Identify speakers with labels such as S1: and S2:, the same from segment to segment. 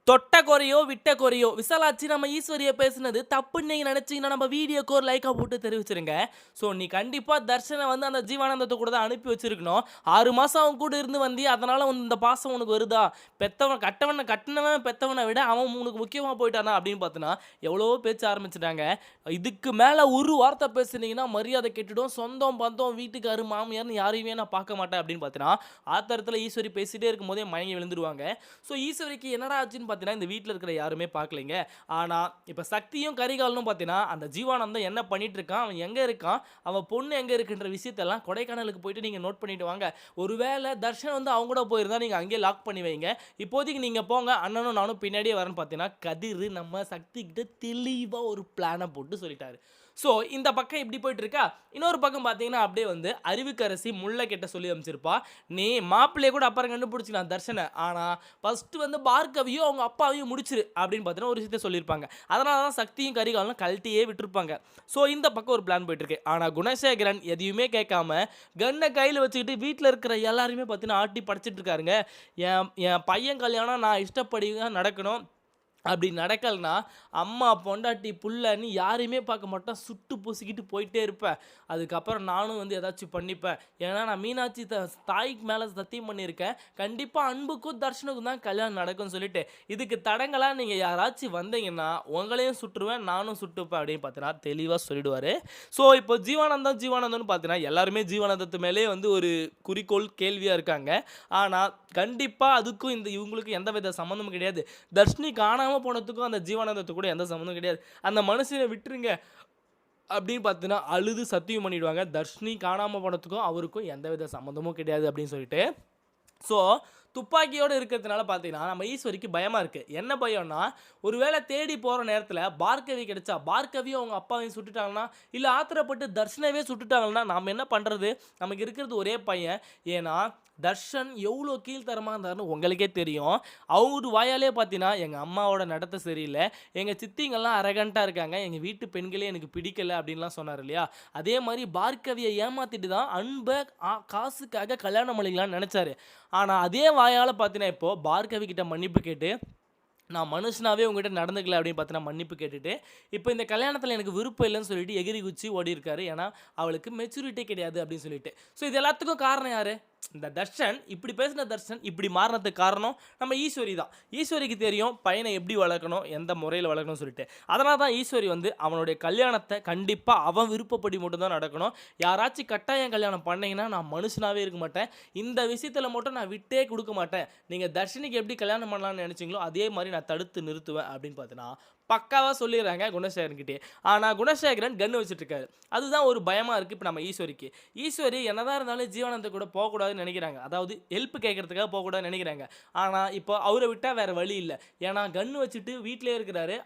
S1: தொட்ட குறையோ, விட்ட குறையோ, விசாலாட்சி நம்ம ஈஸ்வரிய பேசுனது தப்புன்னு நீங்க நெனச்சீங்கன்னா, நம்ம வீடியோக்கு ஒரு லைக்கா போட்டு தெரிவிச்சுருங்க. ஸோ, நீ கண்டிப்பா தர்ஷன வந்து அந்த ஜீவானந்தத்த கூட தான் அனுப்பி வச்சிருக்கணும். 6 மாசம் அவன் கூட இருந்து வந்தியா, அதனால இந்த பாசம் உனக்கு வருதா? கட்டுனவன் பெத்தவன விட அவன் உனக்கு முக்கியமா போயிட்டானா அப்படின்னு பார்த்தீன்னா, எவ்வளவோ பேச்ச ஆரம்பிச்சுட்டாங்க. இதுக்கு மேல ஒரு வார்த்தை பேசுனீங்கன்னா, மரியாதை கெட்டுடும். சொந்தம், பந்தம், வீட்டுக்காரு, மாமியார்ன்னு யாரையுமே நான் பார்க்க மாட்டேன் அப்படின்னு பார்த்தீன்னா, ஆத்திரத்தில ஈஸ்வரி பேசிட்டே இருக்கும்போதே மயங்கி விழுந்துருவாங்க. ஸோ, ஈஸ்வரிக்கு என்னடா ஆச்சுன்னு பார்த்தீங்கன்னா, இந்த வீட்ல இருக்கிற யாருமே பார்க்கலைங்க. ஆனா, இப்ப சக்தியும், கரிகாலனும் பார்த்தீங்கன்னா, அந்த ஜீவானந்தம் என்ன பண்ணிட்டு இருக்கான்? அவன் எங்க இருக்கான்? அவன் பொண்ணு எங்க இருக்குன்ற விஷயத்தெல்லாம் கொடைக்கானலுக்கு போயிட்டு நீங்க நோட் பண்ணிட்டு வாங்க. ஒருவேள தர்ஷன் வந்து அவங்க கூட போயிருந்தா, நீங்க அங்கேயே லாக் பண்ணி வைங்க. இப்போதைக்கு நீங்க போங்க. அண்ணனும் நானும் பின்னாடியே வரேன்னு பார்த்தீங்கன்னா, கதிரு நம்ம சக்தி கிட்ட தெளிவா ஒரு பிளான போட்டு சொல்லிட்டாரு. ஸோ, இந்த பக்கம் இப்படி போயிட்டு இருக்கா. இன்னொரு பக்கம் பார்த்தீங்கன்னா, அப்படியே வந்து அறிவுக்கரசி முல்லை கிட்ட சொல்லி அனுப்பிச்சிருப்பா. நீ மாப்பிள்ளைய கூட அப்புறம் கண்டுபிடிச்சுக்கலாம் தர்ஷன. ஆனா, ஃபர்ஸ்ட் வந்து பார்கவியும் அவங்க அப்பாவையும் முடிச்சிரு அப்படின்னு பார்த்தீங்கன்னா, ஒரு விஷயத்த சொல்லியிருப்பாங்க. அதனால தான் சக்தியும் கரிகாலனும் கழட்டியே விட்டுருப்பாங்க. ஸோ, இந்த பக்கம் ஒரு பிளான் போயிட்டு இருக்கு. ஆனா, குணசேகரன் எதையுமே கேட்காம கன்ன கையில வச்சுக்கிட்டு வீட்ல இருக்கிற எல்லாரையுமே பார்த்தீங்கன்னா, ஆட்டி படைச்சிட்டு இருக்காருங்க. என் என் பையன் கல்யாணம் நான் இஷ்டப்படி தான் நடக்கணும். அப்படி நடக்கலனா, அம்மா, பொண்டாட்டி, புள்ளன்னு யாரையுமே பார்க்க மாட்டேன். சுட்டு பொசுக்கிட்டு போயிட்டே இருப்பேன். அதுக்கப்புறம் நானும் வந்து ஏதாச்சும் பண்ணிப்பேன். ஏன்னா, நான் மீனாட்சி தாய்க்கு மேல சத்தியம் பண்ணியிருக்கேன். கண்டிப்பா அன்புக்கும், தர்ஷனுக்கும் தான் கல்யாணம் நடக்கும்னு சொல்லிட்டு, இதுக்கு தடங்கலா நீங்க யாராச்சும் வந்தீங்கன்னா, உங்களையும் சுட்டுருவேன், நானும் சுட்டுப்பேன் அப்படின்னு பார்த்தீங்கன்னா, தெளிவா சொல்லிடுவாரு. ஸோ, இப்போ ஜீவானந்தம்னு பார்த்தீங்கன்னா, எல்லாருமே ஜீவானந்தத்து மேலேயே வந்து ஒரு குறிக்கோள், கேள்வியா இருக்காங்க. ஆனா, கண்டிப்பா அதுக்கும் இவங்களுக்கும் எந்தவித சம்மந்தமும் கிடையாது. தர்ஷினி காணாம போனதுக்கும் அந்த ஜீவானந்தத்துக்கும் கூட எந்த சம்மந்தமும் கிடையாது. அந்த மனுஷன விட்டுருங்க அப்படின்னு பார்த்தீங்கன்னா, அழுது சத்தியம் பண்ணிடுவாங்க. தர்ஷினி காணாம போனதுக்கும் அவருக்கும் எந்தவித சம்மந்தமும் கிடையாது அப்படின்னு சொல்லிட்டு. ஸோ, துப்பாக்கியோட இருக்கிறதுனால பார்த்தீங்கன்னா, நம்ம ஈஸ்வரிக்கு பயமா இருக்கு. என்ன பயம்னா, ஒரு வேள தேடி போற நேரத்தில பார்கவி கிடைச்சா, பார்கவியும் அவங்க அப்பாவையும் சுட்டுட்டாங்கன்னா, இல்ல ஆத்திரப்பட்டு தர்ஷனவே சுட்டுட்டாங்கன்னா, நாம என்ன பண்றது? நமக்கு இருக்கிறது ஒரே பையன். ஏன்னா, தர்ஷன் எவ்ளோ கீழ்த்தரமா இருந்தாருன்னு உங்களுக்கே தெரியும். அவரு வாயாலே பார்த்தீங்கன்னா, எங்க அம்மாவோட நடத்தை சரியில்ல. எங்க சித்திங்கலாம் அரகன்ட்டா இருக்காங்க. எங்க வீட்டு பெண்களே எனக்கு பிடிக்கல அப்டின்லாம் சொன்னாரு இல்லையா? அதே மாரி பார்கவிய ஏமாத்திட்டு தான் அன்ப காசுக்காக கல்யாணம் பண்ணிக்கலாம்னு நெனச்சாரு. ஆனா, அதே வாயால பார்த்தீங்கன்னா, இப்போ பார்கவி கிட்ட மன்னிப்பு கேட்டு, நான் மனுஷனாவே உங்ககிட்ட நடந்துக்கல அப்படின்னு பார்த்தீங்கன்னா மன்னிப்பு கேட்டுட்டு, இப்போ இந்த கல்யாணத்தில எனக்கு விருப்பம் இல்லன்னு சொல்லிட்டு எகிறி குதிச்சு ஓடியிருக்காரு. ஏன்னா, அவளுக்கு மெச்சூரிட்டி கிடையாது அப்படின்னு சொல்லிட்டு. ஸோ இது எல்லாத்துக்கும் காரணம் யாரு? இந்த தர்ஷன் இப்படி பேசின தர்ஷன் இப்படி மாறுனதுக்கு காரணம் நம்ம ஈஸ்வரி தான். ஈஸ்வரிக்கு தெரியும் பையனை எப்படி வளர்க்கணும், எந்த முறையில வளர்க்கணும்னு சொல்லிட்டு. அதனால தான் ஈஸ்வரி வந்து அவனுடைய கல்யாணத்த கண்டிப்பா அவன் விருப்பப்படி மட்டும் தான் நடக்கணும். யாராச்சும் கட்டாயம் கல்யாணம் பண்ணீங்கன்னா, நான் மனுஷனாவே இருக்க மாட்டேன். இந்த விஷயத்துல மட்டும் நான் விட்டே குடுக்க மாட்டேன். நீங்க தர்ஷினிக்கு எப்படி கல்யாணம் பண்ணலாம்னு நெனச்சீங்களோ, அதே மாரி நான் தடுத்து நிறுத்துவேன் அப்படின்னு பார்த்தீங்கன்னா, பக்காவா சொல்லிர்றாங்க குணசேகரன் கிட்டயே. ஆனா குணசேகரன் கன் வச்சுட்டு இருக்காரு. அதுதான் ஒரு பயமா இருக்கு இப்ப நம்ம ஈஸ்வரிக்கு. ஈஸ்வரி என்னதான் இருந்தாலும் ஜீவானந்த கூட போகக்கூடாதுன்னு நெனைக்கிறாங்க. அதாவது ஹெல்ப் கேட்கறதுக்காக போகக்கூடாதுன்னு நெனைக்கிறாங்க. ஆனா, இப்போ அவர விட்டா வேற வழி இல்ல. ஏன்னா கன் வச்சுட்டு வீட்லயே இருக்கிறாரு.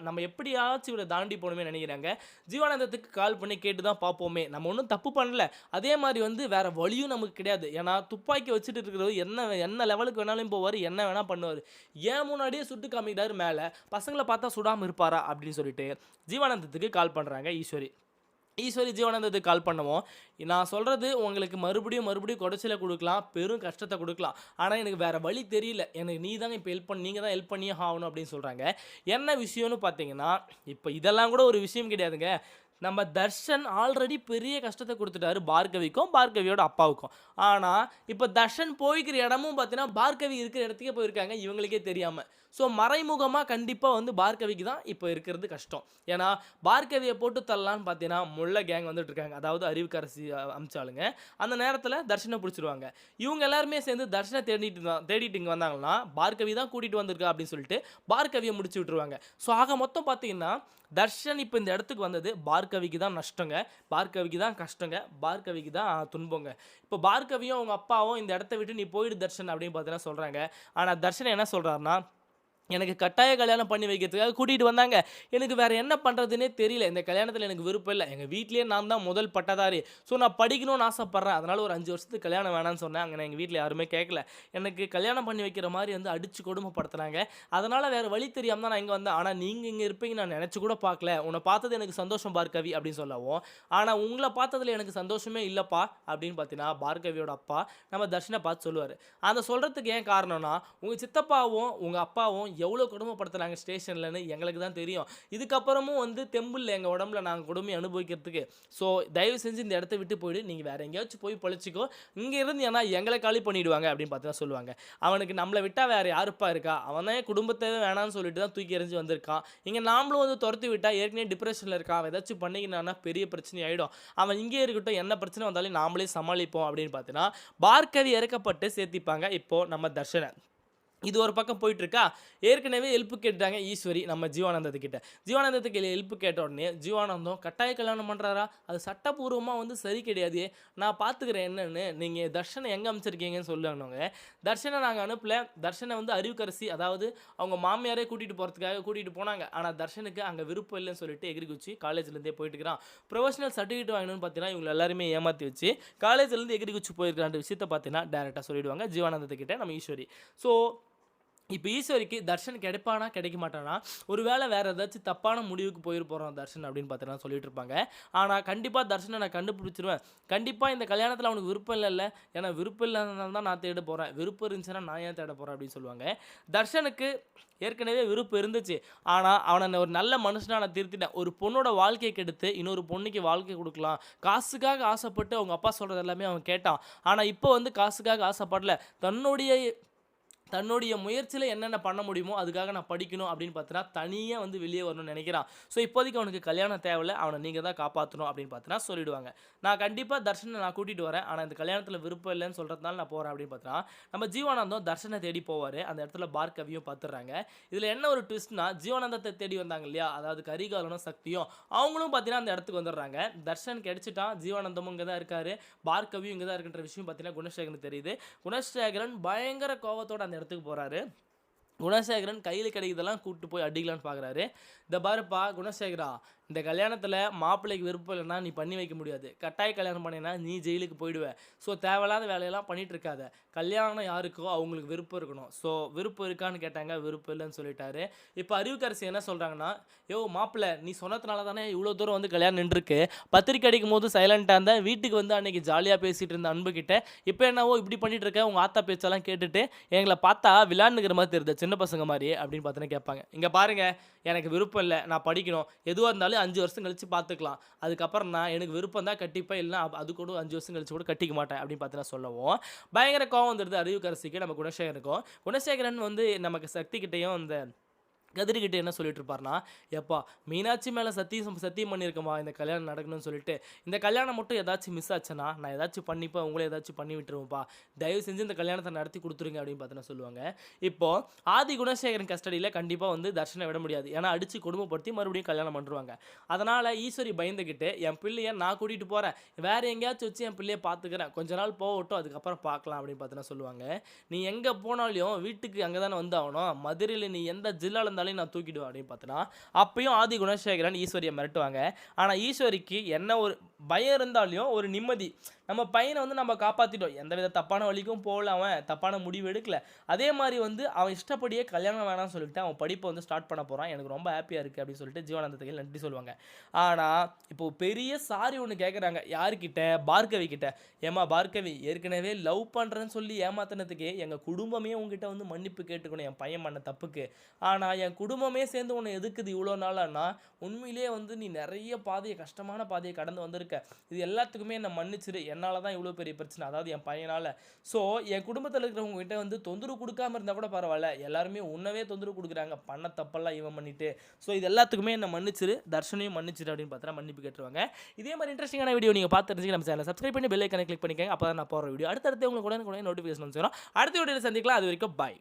S1: நம்ம எப்படியாச்சும் இவர தாண்டி போணுமே நெனைக்கிறாங்க. ஜீவானந்தத்துக்கு கால் பண்ணி கேட்டு தான் பார்ப்போமே. நம்ம ஒண்ணும் தப்பு பண்ணல. அதே மாரி வந்து வேற வழியும் நமக்கு கிடையாது. ஏன்னா, துப்பாக்கி வச்சுட்டு இருக்கிறவர் என்ன என்ன லெவலுக்கு வேணாலும் போவாரு. என்ன வேணா பண்ணுவாரு. ஏன் முன்னாடியே சுட்டு காமிக்கிறாரு மேல. பசங்கள பார்த்தா சுடாம இருப்பாரா? அப்படின்னு சொல்லிட்டு ஜீவானந்தத்துக்கு கால் பண்றாங்க ஈஸ்வரி. ஈஸ்வரி ஜீவானந்தத்துக்கு கால் பண்ணவும், நான் சொல்றது உங்களுக்கு மறுபடியும் கொடைச்சல குடுக்கலாம். பெரும் கஷ்டத்த குடுக்கலாம். ஆனா, எனக்கு வேற வழி தெரியல. எனக்கு நீங்க தான் ஹெல்ப் பண்ணியே ஆகணும் அப்படின்னு சொல்றாங்க. என்ன விஷயம்னு பார்த்தீங்கன்னா, இப்ப இதெல்லாம் கூட ஒரு விஷயம் கிடையாதுங்க. நம்ம தர்ஷன் ஆல்ரெடி பெரிய கஷ்டத்த குடுத்துட்டாரு பார்கவிக்கும், பார்கவியோட அப்பாவுக்கும். ஆனா, இப்ப தர்ஷன் போய்க்கிற இடமும் பார்த்தீங்கன்னா, பார்கவி இருக்கிற இடத்துக்கே போயிருக்காங்க, இவங்களுக்கே தெரியாம. ஸோ, மறைமுகமா கண்டிப்பா வந்து பார்கவிக்கு தான் இப்ப இருக்கிறது கஷ்டம். ஏன்னா, பார்கவிய போட்டு தள்ளலான்னு பார்த்தீங்கன்னா, முல்ல கேங் வந்துட்டு இருக்காங்க. அதாவது அறிவுக்கரசி அனுப்பிச்ச ஆளுங்க. அந்த நேரத்தில தர்ஷன புடிச்சுருவாங்க. இவங்க எல்லாருமே சேர்ந்து தர்ஷன தேடிட்டு இங்க வந்தாங்கன்னா, பார்கவி தான் கூட்டிட்டு வந்திருக்கா அப்படின்னு சொல்லிட்டு, பார்கவிய முடிச்சு விட்டுருவாங்க. ஸோ, ஆக மொத்தம் பார்த்தீங்கன்னா, தர்ஷன் இப்ப இந்த இடத்துக்கு வந்தது பார்கவிக்கு தான் நஷ்டங்க. பார்கவிக்கு தான் கஷ்டங்க. பார்கவிக்கு தான் துன்பங்க. இப்போ பார்கவியும் அவங்க அப்பாவும் இந்த இடத்த விட்டு நீ போயிடு தர்ஷன் அப்படின்னு பார்த்தீங்கன்னா சொல்றாங்க. ஆனா தர்ஷன் என்ன சொல்றாருன்னா, எனக்கு கட்டாய கல்யாணம் பண்ணி வைக்கிறதுக்காக கூட்டிட்டு வந்தாங்க. எனக்கு வேற என்ன பண்றதுன்னே தெரியல. இந்த கல்யாணத்தில எனக்கு விருப்பம் இல்ல. எங்க வீட்லயே நான் தான் முதல் பட்டதாரி. ஸோ நான் படிக்கணும்னு ஆசைப்படுறேன். அதனால ஒரு 5 வருஷத்துக்கு கல்யாணம் வேணான்னு சொன்னேன். அங்க எங்க வீட்ல யாருமே கேட்கல. எனக்கு கல்யாணம் பண்ணி வைக்கிற மாரி வந்து அடிச்சு கொடுமைப்படுத்துனாங்க. அதனால வேற வழி தெரியாம தான் நான் இங்க வந்தேன். ஆனா நீங்க இங்க இருப்பீங்கன்னு நான் நெனச்சு கூட பார்க்கல. உன்ன பார்த்தது எனக்கு சந்தோஷம் பார்கவி அப்படின்னு சொல்லவும், ஆனா உங்கள பார்த்ததுல எனக்கு சந்தோஷமே இல்லப்பா அப்படின்னு பார்த்தீங்கன்னா, பார்கவியோட அப்பா நம்ம தர்ஷன பார்த்து சொல்லுவாரு. அத சொல்றதுக்கு ஏன் காரணம்னா, உங்க சித்தப்பாவும், உங்க அப்பாவும் எவ்வளோ கொடுமைப்படுத்துனாங்க ஸ்டேஷன்லன்னு எங்களுக்கு தான் தெரியும். இதுக்கப்புறமும் வந்து தெம்பு இல்ல எங்க உடம்புல நாங்க கொடுமைய அனுபவிக்கிறதுக்கு. ஸோ தயவு செஞ்சு இந்த இடத்த விட்டு போயிடு. நீங்க வேற எங்கேயாச்சும் போய் பொழச்சுக்கோ. இங்க இருந்தீன்னா எங்கள காலி பண்ணிடுவாங்க அப்படின்னு பார்த்தீங்கன்னா சொல்லுவாங்க. அவனுக்கு நம்மள விட்டா வேற யாருப்பா இருக்கா? அவன் தான் குடும்பத்தவே வேணான்னு சொல்லிட்டு தான் தூக்கி எறிஞ்சு வந்திருக்கான். இங்க நாமளும் வந்து தொரத்தி விட்டா ஏற்கனவே டிப்ரஷன்ல இருக்கான். அவன் ஏதாச்சும் பண்ணிக்கினான்னா பெரிய பிரச்சனை ஆயிடும். அவன் இங்கேயே இருக்கட்டும். என்ன பிரச்சனை வந்தாலும் நாமளே சமாளிப்போம் அப்படின்னு பார்த்தீங்கன்னா, பார்கவி இறக்கப்பட்டு சேர்த்திப்பாங்க இப்போ நம்ம தர்ஷன. இது ஒரு பக்கம் போயிட்டு இருக்கா. ஏற்கனவே ஹெல்ப் கேட்டுட்டாங்க ஈஸ்வரி நம்ம ஜீவானந்தத்துக்கிட்ட. ஜீவானந்தத்துக்கு ஹெல்ப் கேட்ட உடனே ஜீவானந்தம் கட்டாய கல்யாணம் பண்ணுறாரா? அது சட்டப்பூர்வமா வந்து சரி கிடையாது. நான் பார்த்துக்கிறேன் என்னன்னு. நீங்க தர்ஷனை எங்க அனுப்பிச்சிருக்கீங்கன்னு சொல்லுவாங்க. தர்ஷனை நாங்க அனுப்பல. தர்ஷனை வந்து அறிவுக்கரசி அதாவது அவங்க மாமியாரே கூட்டிட்டு போறதுக்காக கூட்டிட்டு போனாங்க. ஆனா தர்ஷனுக்கு அங்க விருப்பம் இல்லைன்னு சொல்லிட்டு எகிரி குச்சி காலேஜ்லேருந்தே போயிட்டு இருக்கிறான். ப்ரொஃபஷனல் சர்டிஃபிகேட் வாங்கணும்னு பார்த்தீங்கன்னா இவங்க எல்லாருமே ஏமாற்றி வச்சு காலேஜ்லேருந்து எகிரி குச்சி போயிருக்கிற விஷயத்தை பார்த்தீங்கன்னா டேரெக்டாக சொல்லிடுவாங்க ஜீவானந்தத்துக்கிட்ட நம்ம ஈஸ்வரி. ஸோ இப்போ ஈஸ்வரிக்கு தர்ஷன் கிடைப்பானா கிடைக்க மாட்டானா, ஒரு வேளை வேறு ஏதாச்சும் தப்பான முடிவுக்கு போயிட போகிறான் தர்ஷன் அப்படின்னு பார்த்தீங்கன்னா சொல்லிட்டு இருப்பாங்க. ஆனால் கண்டிப்பாக தர்ஷனை நான் கண்டுபிடிச்சிருவேன். கண்டிப்பாக இந்த கல்யாணத்தில் அவனுக்கு விருப்பம் இல்லைல்ல, ஏன்னா விருப்பம் இல்லாதனால தான் நான் தேட போகிறேன். விருப்பம் இருந்துச்சுன்னா நான் ஏன் தேட போகிறேன் அப்படின்னு சொல்லுவாங்க. தர்ஷனுக்கு ஏற்கனவே விருப்பம் இருந்துச்சு. ஆனால் அவனை ஒரு நல்ல மனுஷனாக நான் திருத்திட்டேன். ஒரு பொண்ணோட வாழ்க்கையை கெடுத்து இன்னொரு பொண்ணுக்கு வாழ்க்கை கொடுக்கலாம். காசுக்காக ஆசைப்பட்டு அவங்க அப்பா சொல்கிறது எல்லாமே அவன் கேட்டான். ஆனால் இப்போ வந்து காசுக்காக ஆசைப்படல. தன்னுடைய முயற்சியில் என்னென்ன பண்ண முடியுமோ அதுக்காக நான் படிக்கணும் அப்படின்னு பார்த்தீங்கன்னா தனியாக வந்து வெளியே வரணும்னு நினைக்கிறான். ஸோ இப்போதைக்கு அவனுக்கு கல்யாணம் தேவையில்லை. அவனை நீங்கள் தான் காப்பாற்றணும் அப்படின்னு பார்த்தீங்கன்னா சொல்லிடுவாங்க. நான் கண்டிப்பாக தர்ஷனை நான் கூட்டிகிட்டு வரேன். ஆனால் இந்த கல்யாணத்தில் விருப்பம் இல்லைன்னு சொல்கிறதுனால நான் போகிறேன் அப்படின்னு பார்த்தீங்கன்னா நம்ம ஜீவானந்தம் தர்ஷனை தேடி போவார். அந்த இடத்துல பார்கவியும் பார்த்துடுறாங்க. இதில் என்ன ஒரு ட்விஸ்ட்னா ஜீவானந்தத்தை தேடி வந்தாங்க இல்லையா, அதாவது கரிகாலனும் சக்தியும் அவங்களும் பார்த்தீங்கன்னா அந்த இடத்துக்கு வந்துடுறாங்க. தர்ஷன் கிடைச்சிட்டான். ஜீவானந்தமும் இங்கே தான் இருக்காரு. பார்கவியும் இங்கே தான் இருக்குன்ற விஷயம் பார்த்தீங்கன்னா குணசேகரனுக்கு தெரியுது. குணசேகரன் பயங்கர கோவத்தோட அந்த இடத்துக்கு போகிறாரு. குணசேகரன் கையில் கிடைக்கிறதெல்லாம் கூப்பிட்டு போய் அடிக்கலான்னு பார்க்குறாரு. இந்த பாருப்பா குணசேகரா, இந்த கல்யாணத்தில் மாப்பிள்ளைக்கு விருப்பம் இல்லைன்னா நீ பண்ணி வைக்க முடியாது. கட்டாய கல்யாணம் பண்ணினா நீ ஜெயிலுக்கு போயிடுவேன். ஸோ தேவையில்லாத வேலையெல்லாம் பண்ணிகிட்டு இருக்காத. கல்யாணம் யாருக்கோ அவங்களுக்கு விருப்பம் இருக்கணும். ஸோ விருப்பம் இருக்கான்னு கேட்டாங்க. விருப்பம் இல்லைன்னு சொல்லிட்டாரு. இப்போ அறிவுக்கரசி என்ன சொல்கிறாங்கன்னா, யோ மாப்பிள்ளை நீ சொன்னதுனால தானே இவ்வளோ தூரம் வந்து கல்யாணம் நின்றுருக்கு. பத்திரிக்கை அடிக்கும் போது சைலண்ட்டாக இருந்தேன். வீட்டுக்கு வந்து அன்றைக்கி ஜாலியாக பேசிகிட்டு இருந்த அன்புக்கிட்ட இப்போ என்னவோ இப்படி பண்ணிகிட்டு இருக்க. உங்கள் ஆத்தா பேச்செல்லாம் கேட்டுட்டு எங்களை பார்த்தா விளையாண்டுக்கிற மாதிரி தெரியுது சின்ன பசங்க மாதிரி அப்படின்னு பார்த்தோன்னே கேட்பாங்க. இங்கே பாருங்கள், எனக்கு விருப்பம் இல்லை, நான் படிக்கணும். எதுவாக இருந்தாலும் 5 வருஷம் கழிச்சு பார்த்துக்கலாம். அதுக்கப்புறம் நான் எனக்கு விருப்பம் தான் கட்டிப்பேன், இல்லைனா அது கூட 5 வருஷம் கழிச்சு கூட கட்டிக்க மாட்டேன் அப்படின்னு பார்த்தீங்கன்னா சொல்லவும் பயங்கர கோவம் வந்துடுது அறிவுக்கரசிக்கு நம்ம குணசேகரனுக்கும். குணசேகரன் வந்து நமக்கு சக்திக்கிட்டையும் அந்த கதிரிக்கிட்ட என்ன சொல்லிட்டு இருப்பார்னா, எப்பா மீனாட்சி மேலே சத்தியம் பண்ணியிருக்கமா இந்த கல்யாணம் நடக்கணும்னு சொல்லிட்டு, இந்த கல்யாணம் மட்டும் ஏதாச்சும் மிஸ் ஆச்சுன்னா நான் ஏதாச்சும் பண்ணிப்பேன், உங்களே ஏதாச்சும் பண்ணி விட்டுருவோம்ப்பா, தயவு செஞ்சு இந்த கல்யாணத்தை நடத்தி கொடுத்துருங்க அப்படின்னு பார்த்தீங்கன்னா சொல்லுவாங்க. இப்போ ஆதி குணசேகரன் கஸ்டடியில் கண்டிப்பாக வந்து தர்ஷனை விட முடியாது. ஏன்னா அடித்து கொடுமைப்படுத்தி மறுபடியும் கல்யாணம் பண்ணுவாங்க. அதனால் ஈஸ்வரி பயந்துக்கிட்டு என் பிள்ளையை நான் கூட்டிகிட்டு போகிறேன், வேறு எங்கேயாச்சும் வச்சு என் பிள்ளையை பார்த்துக்கிறேன், கொஞ்ச நாள் போகட்டும், அதுக்கப்புறம் பார்க்கலாம் அப்படின்னு பார்த்தீங்கன்னா சொல்லுவாங்க. நீ எங்கே போனாலும் வீட்டுக்கு அங்கே தானே வந்து ஆகணும். மதுரையில் நீ எந்த ஜில்லாவில் இருந்தாலும் நான் தூக்கிடுவேன் அப்படின்னு பார்த்தோன்னா அப்பயும் ஆதி குணசேகரன் ஈஸ்வரியை மிரட்டுவாங்க. ஆனால் ஈஸ்வரிக்கு என்ன ஒரு பயம் இருந்தாலையும் ஒரு நிம்மதி, நம்ம பையனை வந்து நம்ம காப்பாற்றிட்டோம், எந்த வித தப்பான வழிக்கும் போகல, அவன் தப்பான முடிவு எடுக்கல, அதே மாதிரி வந்து அவன் இஷ்டப்படியே கல்யாணம் வேணாம்னு சொல்லிட்டு அவன் படிப்பை வந்து ஸ்டார்ட் பண்ண போகிறான், எனக்கு ரொம்ப ஹாப்பியாக இருக்குது அப்படின்னு சொல்லிட்டு ஜீவானந்தத்துக்கு நன்றி சொல்லுவாங்க. ஆனால் இப்போது பெரிய சாரி ஒன்று கேட்குறாங்க. யார்கிட்ட? பார்கவி கிட்ட. ஏமா பார்கவி, ஏற்கனவே லவ் பண்ணுறேன்னு சொல்லி ஏமாத்தினதுக்கு எங்கள் குடும்பமே உங்ககிட்ட வந்து மன்னிப்பு கேட்டுக்கணும் என் பையன் பண்ண தப்புக்கு. ஆனால் என் குடும்பமே சேர்ந்து உன்னை எதுக்குது இவ்வளோ நாளானா, உண்மையிலேயே வந்து நீ நிறைய பாதையை கஷ்டமான பாதையை கடந்து வந்திருக்க, இது எல்லாத்துக்குமே என்னை மன்னிச்சிரு, என்னால் தான் இவ்வளோ பெரிய பிரச்சனை, அதாவது என் பையனால். ஸோ என் குடும்பத்தில் இருக்கிறவங்க கிட்ட வந்து தொந்தரவு கொடுக்காம இருந்தால் கூட பரவாயில்ல, எல்லாருமே உன்னவே தொந்தரவு கொடுக்குறாங்க, பண்ண தப்பெல்லாம் இவன் பண்ணிட்டு, ஸோ இது எல்லாத்துக்குமே என்னை மன்னிச்சிரு, தர்ஷனையும் மன்னிச்சிரு அப்படின்னு பார்த்தா மன்னிப்பு கேட்டுருவாங்க. இதே மாதிரி இன்ட்ரெஸ்டிங்கான வீடியோ நீங்கள் பார்த்து தெரிஞ்சுக்க நம்ம சேனலை சப்ஸ்கிரைப் பண்ணி பெல் ஐக்கானை கிளிக் பண்ணிக்கங்க. அப்போ தான் நான் போகிற வீடியோ அடுத்தடுத்து உங்களுக்கு உடனே நோட்டிஃபிகேஷன் வந்துடும். அடுத்த வீடியோவில் சந்திக்கலாம். அது வரைக்கும் பாய்.